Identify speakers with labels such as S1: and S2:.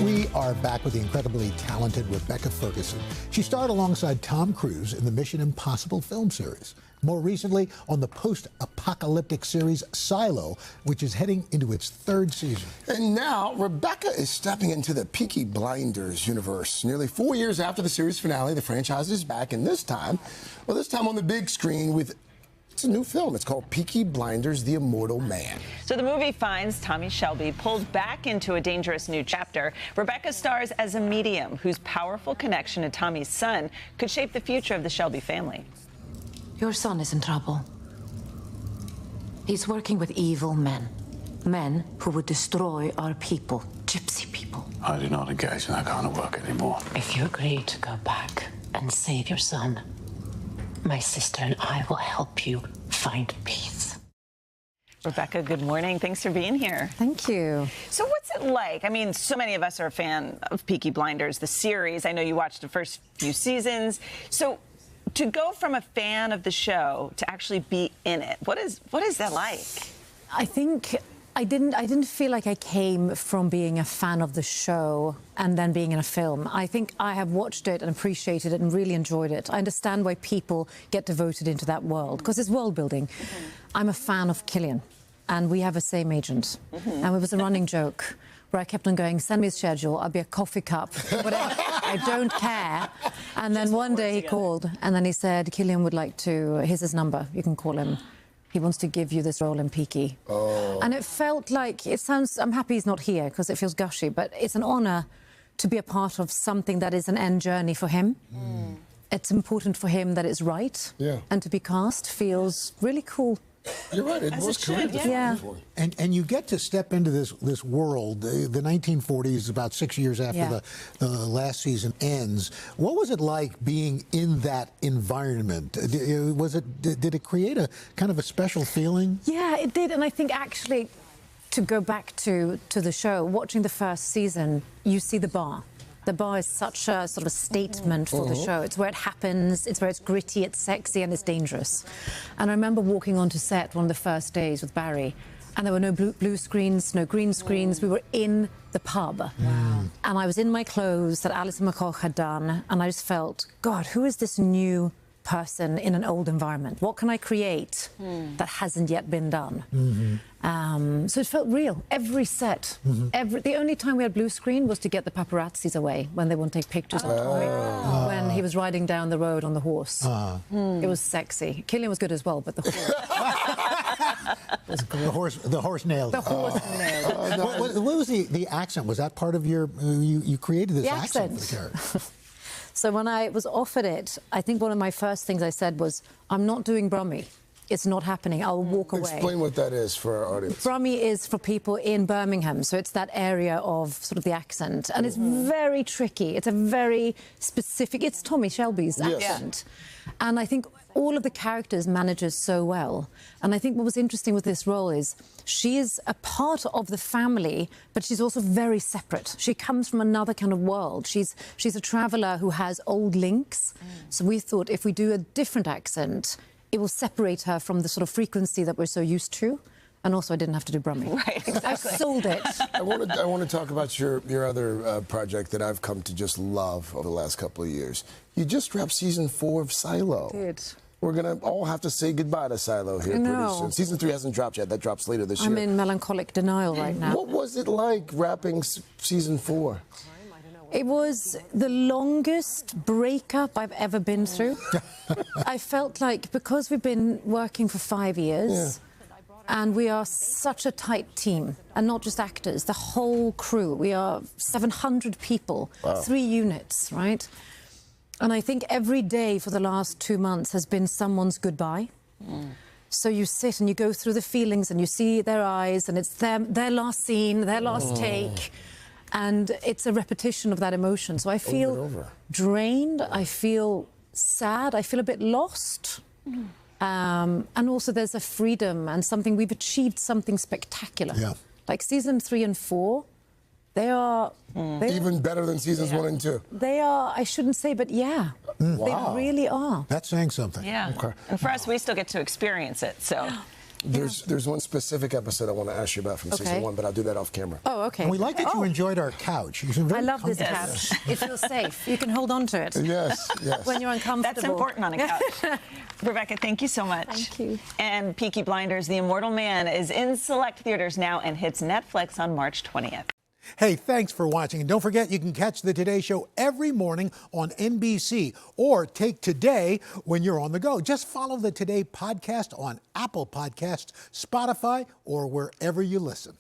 S1: We are back with the incredibly talented Rebecca Ferguson. She starred alongside Tom Cruise in the Mission Impossible film series. More recently, on the post-apocalyptic series Silo, which is heading into its third season.
S2: And now, Rebecca is stepping into the Peaky Blinders universe. Nearly 4 years after the series finale, the franchise is back, and this time on the big screen with it's a new film. It's called Peaky Blinders, The Immortal Man.
S3: So the movie finds Tommy Shelby pulled back into a dangerous new chapter. Rebecca stars as a medium whose powerful connection to Tommy's son could shape the future of the Shelby family.
S4: Your son is in trouble. He's working with evil men. Men who would destroy our people, gypsy people.
S5: I do not engage in that kind of work anymore.
S4: If you agree to go back and save your son, my sister and I will help you find peace.
S3: Rebecca, good morning. Thanks for being here.
S6: Thank you.
S3: So what's it like? I mean, so many of us are a fan of Peaky Blinders, the series. I know you watched the first few seasons. So to go from a fan of the show to actually be in it, what is that like?
S6: I think I didn't feel like I came from being a fan of the show and then being in a film. I think I have watched it and appreciated it and really enjoyed it. I understand why people get devoted into that world, because it's world building. I'm a fan of Killian, and we have a same agent. And it was a running joke where I kept on going, send me a schedule, I'll be a coffee cup, whatever, I don't care. And then one day he called, and then he said, Killian would like to, here's his number, you can call him. He wants to give you this role in Peaky. Oh. And it felt like, I'm happy he's not here because it feels gushy, but it's an honor to be a part of something that is an end journey for him. It's important for him that it's right. Yeah. And to be cast feels really cool.
S2: You're right, it was correct.
S6: Yeah.
S1: And you get to step into this world. The 1940s, about 6 years after the last season ends. What was it like being in that environment? Did it create a kind of a special feeling?
S6: Yeah, it did. And I think actually, to go back to the show, watching the first season, you see the bar. The bar is such a sort of a statement for the show. It's where it happens, it's where it's gritty, it's sexy, and it's dangerous. And I remember walking onto set one of the first days with Barry, and there were no blue screens, no green screens. We were in the pub. Wow. And I was in my clothes that Alison McCall had done, and I just felt, God, who is this new person in an old environment? What can I create that hasn't yet been done? So it felt real. Every set, the only time we had blue screen was to get the paparazzis away when they wouldn't take pictures of Tommy when he was riding down the road on the horse. It was sexy. Killian was good as well, but the horse.
S1: The horse nailed it.
S6: The horse nailed it.
S1: What was the accent? Was that part of your? You created this accent for the character.
S6: So when I was offered it, I think one of my first things I said was, I'm not doing Brummie. It's not happening. I'll walk away.
S2: Explain what that is for our audience.
S6: Brummie is for people in Birmingham, so it's that area of sort of the accent. And it's very tricky. It's a very specific, it's Tommy Shelby's accent. And I think all of the characters manages so well. And I think what was interesting with this role is she is a part of the family, but she's also very separate. She comes from another kind of world. She's a traveller who has old links. So we thought if we do a different accent, it will separate her from the sort of frequency that we're so used to. And also, I didn't have to do Brummie.
S3: Right, exactly.
S6: I sold it.
S2: I want to talk about your other project that I've come to just love over the last couple of years. You just wrapped season 4 of Silo.
S6: I did.
S2: We're going to all have to say goodbye to Silo here pretty soon. Season 3 hasn't dropped yet. That drops later this year.
S6: I'm in melancholic denial right now.
S2: What was it like wrapping season 4?
S6: It was the longest breakup I've ever been through. I felt like because we've been working for 5 years and we are such a tight team, and not just actors, the whole crew. We are 700 people, 3 units, right? And I think every day for the last 2 months has been someone's goodbye. So you sit and you go through the feelings and you see their eyes, and it's their last scene, their last take. And it's a repetition of that emotion. So I feel drained, I feel sad, I feel a bit lost. And also there's a freedom and something, we've achieved something spectacular. Like season 3 and 4, they are...
S2: Even better than seasons 1 and 2.
S6: They are, I shouldn't say, but yeah, they really are.
S1: That's saying something.
S3: Yeah. Okay. And for us, we still get to experience it, so...
S2: There's one specific episode I want to ask you about from season 1, but I'll do that off camera.
S6: Oh, okay.
S1: And we like that you enjoyed our couch. You seem very
S6: I love this
S1: comfortable.
S6: couch. It feels safe. You can hold on to it.
S2: Yes, yes.
S6: When you're uncomfortable.
S3: That's important on a couch. Rebecca, thank you so much.
S6: Thank you.
S3: And Peaky Blinders, The Immortal Man, is in select theaters now and hits Netflix on March 20th.
S1: Hey, thanks for watching. And don't forget, you can catch the Today Show every morning on NBC or take Today when you're on the go. Just follow the Today podcast on Apple Podcasts, Spotify, or wherever you listen.